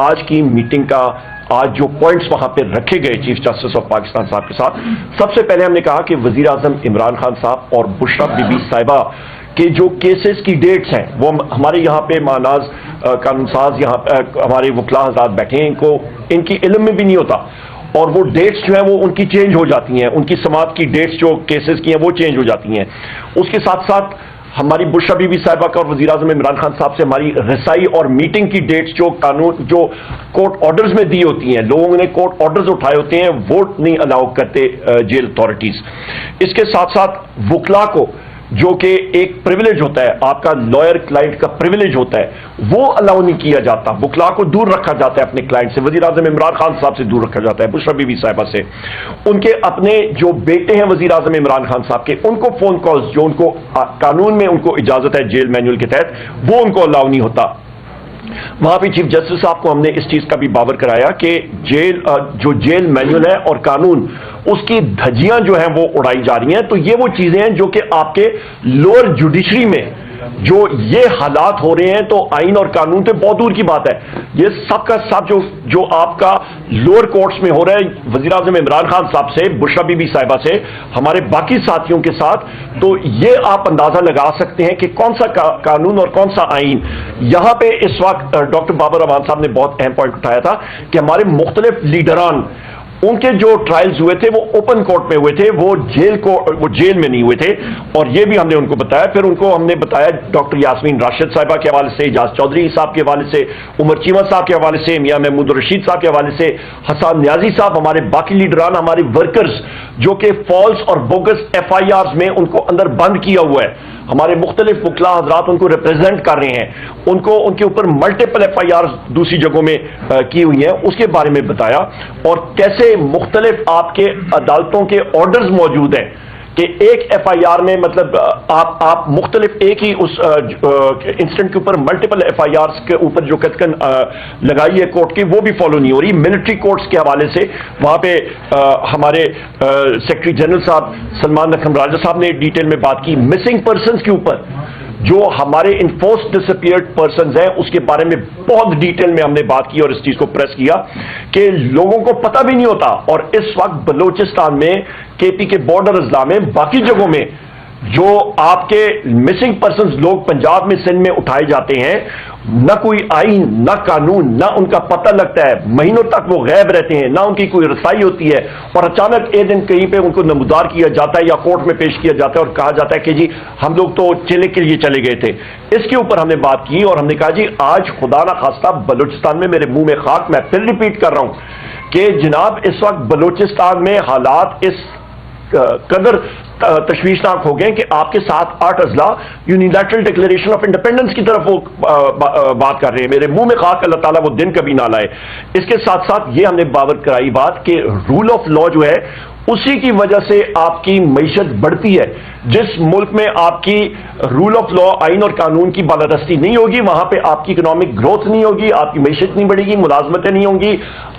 آج کی میٹنگ کا آج جو پوائنٹس وہاں پہ رکھے گئے چیف جسٹس آف پاکستان صاحب کے ساتھ، سب سے پہلے ہم نے کہا کہ وزیر اعظم عمران خان صاحب اور بشرا بی بی صاحبہ کے جو کیسز کی ڈیٹس ہیں وہ ہمارے یہاں پہ ماناز قانون ساز یہاں ہمارے وکلا حضرات بیٹھے ہیں، ان کی علم میں بھی نہیں ہوتا، اور وہ ڈیٹس جو ہیں وہ ان کی چینج ہو جاتی ہیں، ان کی سماعت کی ڈیٹس جو کیسز کی ہیں وہ چینج ہو جاتی ہیں۔ اس کے ساتھ ساتھ ہماری بشرا بی بی صاحبہ کا اور وزیر اعظم عمران خان صاحب سے ہماری رسائی اور میٹنگ کی ڈیٹس جو قانون جو کورٹ آرڈرز میں دی ہوتی ہیں، لوگوں نے کورٹ آرڈرز اٹھائے ہوتے ہیں، ووٹ نہیں الاؤ کرتے جیل اتھارٹیز۔ اس کے ساتھ ساتھ وکلا کو جو کہ ایک پریویلیج ہوتا ہے، آپ کا لائر کلائنٹ کا پریویلیج ہوتا ہے، وہ الاؤ نہیں کیا جاتا، وکلا کو دور رکھا جاتا ہے اپنے کلائنٹ سے، وزیر اعظم عمران خان صاحب سے دور رکھا جاتا ہے، بشرا بی بی صاحبہ سے۔ ان کے اپنے جو بیٹے ہیں وزیر اعظم عمران خان صاحب کے، ان کو فون کالز جو ان کو قانون میں ان کو اجازت ہے جیل مینول کے تحت، وہ ان کو الاؤ نہیں ہوتا۔ وہاں پہ چیف جسٹس صاحب کو ہم نے اس چیز کا بھی باور کرایا کہ جو جیل مینول ہے اور قانون، اس کی دھجیاں جو ہیں وہ اڑائی جا رہی ہیں۔ تو یہ وہ چیزیں ہیں جو کہ آپ کے لوور جوڈیشری میں جو یہ حالات ہو رہے ہیں، تو آئین اور قانون تو بہت دور کی بات ہے، یہ سب کا سب جو آپ کا لوور کورٹس میں ہو رہا ہے وزیر اعظم عمران خان صاحب سے، بشرا بی بی صاحبہ سے، ہمارے باقی ساتھیوں کے ساتھ، تو یہ آپ اندازہ لگا سکتے ہیں کہ کون سا قانون اور کون سا آئین۔ یہاں پہ اس وقت ڈاکٹر بابر امان صاحب نے بہت اہم پوائنٹ اٹھایا تھا کہ ہمارے مختلف لیڈران، ان کے جو ٹرائلز ہوئے تھے وہ اوپن کورٹ میں ہوئے تھے، وہ جیل میں نہیں ہوئے تھے، اور یہ بھی ہم نے ان کو بتایا۔ پھر ان کو ہم نے بتایا ڈاکٹر یاسمین راشد صاحبہ کے حوالے سے، اعجاز چودھری صاحب کے حوالے سے، عمر چیمہ صاحب کے حوالے سے، میاں محمود الرشید صاحب کے حوالے سے، حسان نیازی صاحب، ہمارے باقی لیڈران، ہمارے ورکرز جو کہ فالس اور بوگس ایف آئی آرز میں ان کو اندر بند کیا ہوا ہے، ہمارے مختلف وکلا حضرات ان کو ریپرزینٹ کر رہے ہیں، ان کے اوپر ملٹیپل ایف آئی آرز دوسری جگہوں میں کی ہوئی ہیں، اس کے بارے میں بتایا، اور کیسے مختلف آپ کے عدالتوں کے آرڈرز موجود ہیں کہ ایک ایف آئی آر میں مطلب آپ مختلف ایک ہی اس انسٹنٹ کے اوپر ملٹیپل ایف آئی آرز کے اوپر جو کتکن لگائی ہے کورٹ کی، وہ بھی فالو نہیں ہو رہی۔ ملٹری کورٹس کے حوالے سے وہاں پہ ہمارے سیکرٹری جنرل صاحب سلمان نکھم راجہ صاحب نے ڈیٹیل میں بات کی۔ مسنگ پرسنز کے اوپر جو ہمارے انفورس ڈسپیئرڈ پرسنز ہیں، اس کے بارے میں بہت ڈیٹیل میں ہم نے بات کی اور اس چیز کو پریس کیا کہ لوگوں کو پتہ بھی نہیں ہوتا، اور اس وقت بلوچستان میں، کے پی کے بارڈر اضلاع میں، باقی جگہوں میں جو آپ کے مسنگ پرسنز لوگ پنجاب میں، سندھ میں اٹھائے جاتے ہیں، نہ کوئی آئین، نہ قانون، نہ ان کا پتہ لگتا ہے، مہینوں تک وہ غائب رہتے ہیں، نہ ان کی کوئی رسائی ہوتی ہے، اور اچانک ایک دن کہیں پہ ان کو نمودار کیا جاتا ہے یا کورٹ میں پیش کیا جاتا ہے اور کہا جاتا ہے کہ جی ہم لوگ تو چلے کے لیے چلے گئے تھے۔ اس کے اوپر ہم نے بات کی اور ہم نے کہا جی آج خدا نہ خواستہ بلوچستان میں، میرے منہ میں خاک، میں پھر ریپیٹ کر رہا ہوں کہ جناب اس وقت بلوچستان میں حالات اس قدر تشویشناک ہو گئے کہ آپ کے ساتھ 8 اضلاع یونیلیٹرل ڈکلیریشن آف انڈیپینڈنس کی طرف وہ بات کر رہے ہیں۔ میرے منہ میں خاک، اللہ تعالیٰ وہ دن کبھی نہ لائے۔ اس کے ساتھ ساتھ یہ ہم نے باور کرائی بات کہ رول آف لا جو ہے اسی کی وجہ سے آپ کی معیشت بڑھتی ہے۔ جس ملک میں آپ کی رول آف لا، آئین اور قانون کی بالادستی نہیں ہوگی، وہاں پہ آپ کی اکنامک گروتھ نہیں ہوگی، آپ کی معیشت نہیں بڑھے گی، ملازمتیں نہیں ہوں گی،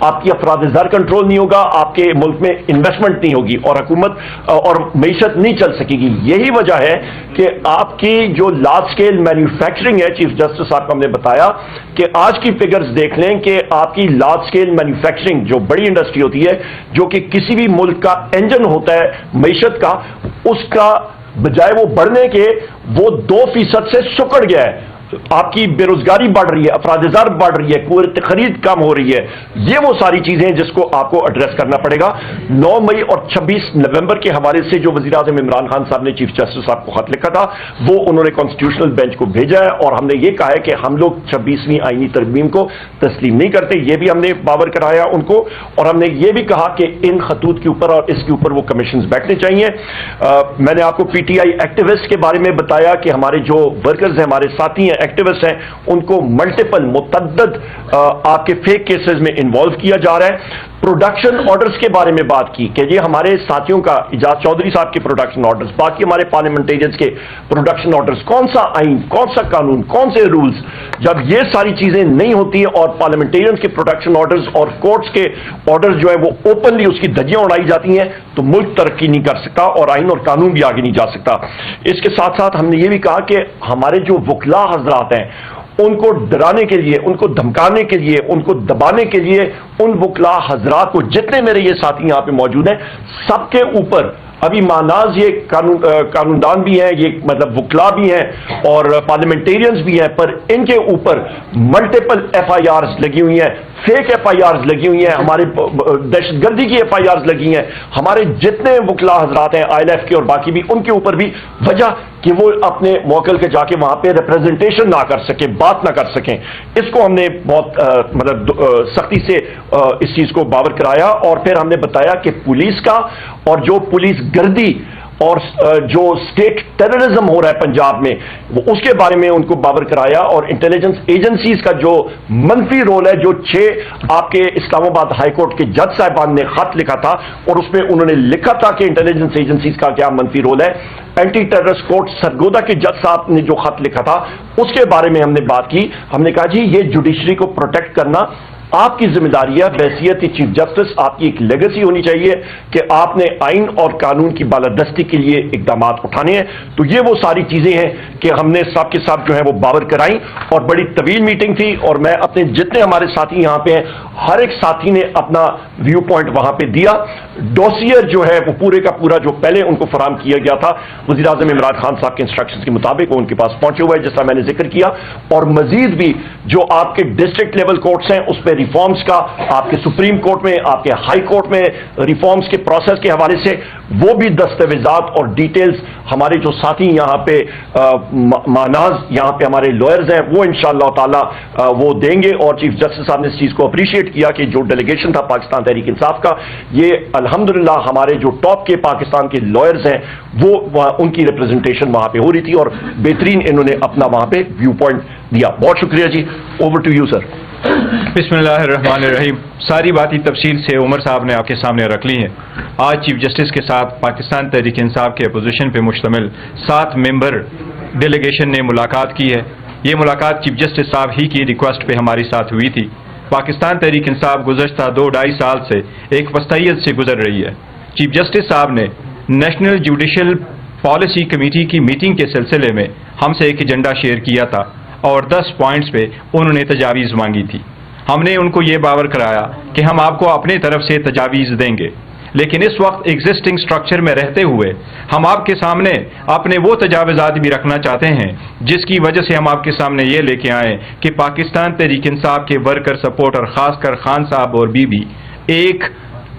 آپ کی افراد زر کنٹرول نہیں ہوگا، آپ کے ملک میں انویسٹمنٹ نہیں ہوگی، اور حکومت اور معیشت نہیں چل سکے گی۔ یہی وجہ ہے کہ آپ کی جو لارج اسکیل مینوفیکچرنگ ہے، چیف جسٹس صاحب کو ہم نے بتایا کہ آج کی فگرز دیکھ لیں کہ آپ کی لارج اسکیل مینوفیکچرنگ جو بڑی انڈسٹری ہوتی ہے، جو کہ کسی بھی ملک کا انجن ہوتا ہے معیشت کا، اس کا بجائے وہ بڑھنے کے وہ 2% سے سکڑ گیا ہے۔ آپ کی بے روزگاری بڑھ رہی ہے، افراد زر بڑھ رہی ہے، قوت خرید کم ہو رہی ہے۔ یہ وہ ساری چیزیں ہیں جس کو آپ کو ایڈریس کرنا پڑے گا۔ 9 مئی اور 26 نومبر کے حوالے سے جو وزیر اعظم عمران خان صاحب نے چیف جسٹس صاحب کو خط لکھا تھا، وہ انہوں نے کانسٹیٹیوشنل بینچ کو بھیجا ہے، اور ہم نے یہ کہا ہے کہ ہم لوگ 26ویں آئینی ترمیم کو تسلیم نہیں کرتے۔ یہ بھی ہم نے باور کرایا ان کو، اور ہم نے یہ بھی کہا کہ ان خطوط کے اوپر اور اس کے اوپر وہ کمیشنز بیٹھنے چاہیے۔ میں نے آپ کو پی ٹی آئی ایکٹیوسٹ کے بارے میں بتایا کہ ہمارے جو ورکرز ہیں، ہمارے ساتھی ہیں، ایکٹیوسٹ ہیں، ان کو ملٹیپل متعدد آپ کے فیک کیسز میں انوالو کیا جا رہا ہے۔ پروڈکشن آرڈرز کے بارے میں بات کی کہ یہ ہمارے ساتھیوں کا، اعجاز چودھری صاحب کے پروڈکشن آرڈرز، باقی ہمارے پارلیمنٹیرینز کے پروڈکشن آرڈرز، کون سا آئین، کون سا قانون، کون سے رولز، جب یہ ساری چیزیں نہیں ہوتی اور پارلیمنٹیرینز کے پروڈکشن آرڈرز اور کورٹس کے آرڈرز جو ہے وہ اوپنلی اس کی دھجیاں اڑائی جاتی ہیں، تو ملک ترقی نہیں کر سکتا اور آئین اور قانون بھی آگے نہیں جا سکتا۔ اس کے ساتھ ساتھ ہم نے یہ بھی کہا کہ ہمارے جو وکلا حضرات ہیں ان کو ڈرانے کے لیے، ان کو دھمکانے کے لیے، ان کو دبانے کے لیے ان وکلا حضرات کو، جتنے میرے یہ ساتھی یہاں پہ موجود ہیں، سب کے اوپر ابھی ماناز یہ قانوندان بھی ہیں، یہ مطلب وکلا بھی ہیں اور پارلیمنٹیرینز بھی ہیں، پر ان کے اوپر ملٹیپل ایف آئی آرز لگی ہوئی ہیں، فیک ایف آئی آرز لگی ہوئی ہیں، ہمارے دہشت گردی کی ایف آئی آرز لگی ہیں، ہمارے جتنے وکلا حضرات ہیں آئی ایل ایف کے اور باقی بھی، ان کے اوپر بھی وجہ کہ وہ اپنے موکل کے جا کے وہاں پہ ریپرزنٹیشن نہ کر سکیں، بات نہ کر سکیں۔ اس کو ہم نے بہت مطلب سختی سے اس چیز کو باور کرایا، اور پھر ہم نے بتایا کہ پولیس کا اور جو پولیس گردی اور جو اسٹیٹ ٹیررزم ہو رہا ہے پنجاب میں، وہ اس کے بارے میں ان کو باور کرایا، اور انٹیلیجنس ایجنسیز کا جو منفی رول ہے، جو 6 آپ کے اسلام آباد ہائی کورٹ کے جج صاحبان نے خط لکھا تھا اور اس میں انہوں نے لکھا تھا کہ انٹیلیجنس ایجنسیز کا کیا منفی رول ہے، اینٹی ٹیررسٹ کورٹ سرگودا کے جج صاحب نے جو خط لکھا تھا اس کے بارے میں ہم نے بات کی۔ ہم نے کہا جی یہ جوڈیشری کو پروٹیکٹ کرنا آپ کی ذمہ داری ہے، بحیثیت چیف جسٹس آپ کی ایک لیگیسی ہونی چاہیے کہ آپ نے آئین اور قانون کی بالادستی کے لیے اقدامات اٹھانے ہیں۔ تو یہ وہ ساری چیزیں ہیں کہ ہم نے سب کے ساتھ جو ہے وہ باور کرائیں، اور بڑی طویل میٹنگ تھی، اور میں اپنے جتنے ہمارے ساتھی یہاں پہ ہیں ہر ایک ساتھی نے اپنا ویو پوائنٹ وہاں پہ دیا۔ ڈوسیئر جو ہے وہ پورے کا پورا جو پہلے ان کو فراہم کیا گیا تھا وزیر اعظم عمران خان صاحب کے انسٹرکشنز کے مطابق وہ ان کے پاس پہنچے ہوئے ہیں، جیسا میں نے ذکر کیا، اور مزید بھی جو آپ کے ڈسٹرکٹ لیول کورٹس ہیں اس پہ ریفارمز کا، آپ کے سپریم کورٹ میں، آپ کے ہائی کورٹ میں ریفارمز کے پروسیس کے حوالے سے وہ بھی دستاویزات اور ڈیٹیلز ہمارے جو ساتھی یہاں پہ ماناز یہاں پہ ہمارے لائرز ہیں وہ انشاءاللہ تعالی وہ دیں گے، اور چیف جسٹس صاحب نے اس چیز کو اپریشیٹ کیا کہ جو ڈیلیگیشن تھا پاکستان تحریک انصاف کا، یہ الحمدللہ ہمارے جو ٹاپ کے پاکستان کے لائرز ہیں وہ ان کی ریپرزنٹیشن وہاں پہ ہو رہی تھی، اور بہترین انہوں نے اپنا وہاں پہ ویو پوائنٹ دیا۔ بہت شکریہ جی، اوور ٹو یو سر۔ بسم اللہ الرحمن الرحیم۔ ساری باتیں تفصیل سے عمر صاحب نے آپ کے سامنے رکھ لی ہیں۔ آج چیف جسٹس کے ساتھ پاکستان تحریک انصاف کے اپوزیشن پہ مشتمل 7 ممبر ڈیلیگیشن نے ملاقات کی ہے۔ یہ ملاقات چیف جسٹس صاحب ہی کی ریکویسٹ پہ ہمارے ساتھ ہوئی تھی۔ پاکستان تحریک انصاف گزشتہ 2-2.5 سال سے ایک وسطیت سے گزر رہی ہے۔ چیف جسٹس صاحب نے نیشنل جوڈیشل پالیسی کمیٹی کی میٹنگ کے سلسلے میں ہم سے ایک ایجنڈا شیئر کیا تھا، اور 10 پوائنٹس پہ انہوں نے تجاویز مانگی تھی۔ ہم نے ان کو یہ باور کرایا کہ ہم آپ کو اپنے طرف سے تجاویز دیں گے، لیکن اس وقت ایگزسٹنگ سٹرکچر میں رہتے ہوئے ہم آپ کے سامنے اپنے وہ تجاوزات بھی رکھنا چاہتے ہیں جس کی وجہ سے ہم آپ کے سامنے یہ لے کے آئیں کہ پاکستان تحریک انصاف کے ورکر سپورٹ اور خاص کر خان صاحب اور بی بی ایک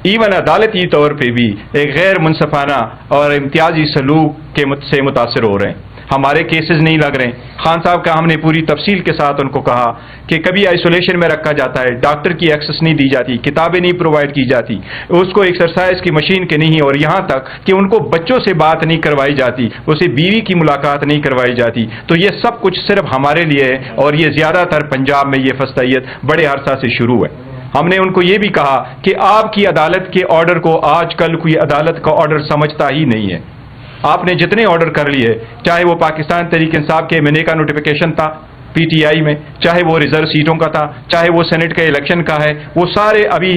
ایون عدالتی طور پہ بھی ایک غیر منصفانہ اور امتیازی سلوک سے متاثر ہو رہے ہیں۔ ہمارے کیسز نہیں لگ رہے۔ خان صاحب کا ہم نے پوری تفصیل کے ساتھ ان کو کہا کہ کبھی آئسولیشن میں رکھا جاتا ہے، ڈاکٹر کی ایکسس نہیں دی جاتی، کتابیں نہیں پرووائڈ کی جاتی، اس کو ایکسرسائز کی مشین کے نہیں، اور یہاں تک کہ ان کو بچوں سے بات نہیں کروائی جاتی، اسے بیوی کی ملاقات نہیں کروائی جاتی۔ تو یہ سب کچھ صرف ہمارے لیے ہے، اور یہ زیادہ تر پنجاب میں یہ فسطیت بڑے عرصہ سے شروع ہے۔ ہم نے ان کو یہ بھی کہا کہ آپ کی عدالت کے آرڈر کو آج کل کوئی عدالت کا آرڈر سمجھتا ہی نہیں ہے۔ آپ نے جتنے آرڈر کر لیے، چاہے وہ پاکستان تحریک انصاف کے منے کا نوٹیفیکیشن تھا پی ٹی آئی میں، چاہے وہ ریزرو سیٹوں کا تھا، چاہے وہ سینٹ کے الیکشن کا ہے، وہ سارے ابھی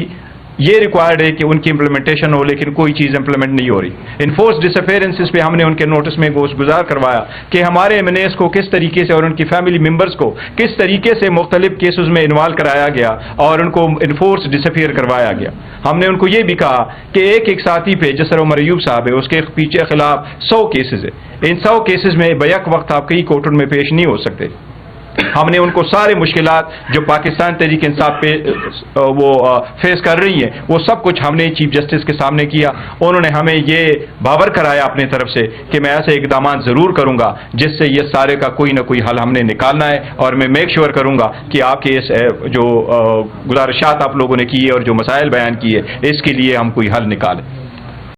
یہ ریکوائرڈ ہے کہ ان کی امپلیمنٹیشن ہو، لیکن کوئی چیز امپلیمنٹ نہیں ہو رہی۔ انفورس ڈس اپیئرنسز پہ ہم نے ان کے نوٹس میں گزار کروایا کہ ہمارے ایم این ایز کو کس طریقے سے اور ان کی فیملی ممبرس کو کس طریقے سے مختلف کیسز میں انوالو کرایا گیا اور ان کو انفورس ڈس اپیئر کروایا گیا۔ ہم نے ان کو یہ بھی کہا کہ ایک ساتھی پہ جسر عمر ایوب صاحب ہے، اس کے پیچھے خلاف 100 کیسز ہے، ان 100 کیسز میں بیک وقت آپ کئی کورٹوں میں پیش نہیں ہو سکتے۔ ہم نے ان کو سارے مشکلات جو پاکستان تحریک انصاف پہ وہ فیس کر رہی ہیں وہ سب کچھ ہم نے چیف جسٹس کے سامنے کیا۔ انہوں نے ہمیں یہ باور کرایا اپنے طرف سے کہ میں ایسے اقدامات ضرور کروں گا جس سے یہ سارے کا کوئی نہ کوئی حل ہم نے نکالنا ہے، اور میں میک شیور کروں گا کہ آپ کے اس جو گزارشات آپ لوگوں نے کی ہے اور جو مسائل بیان کیے اس کے لیے ہم کوئی حل نکالیں۔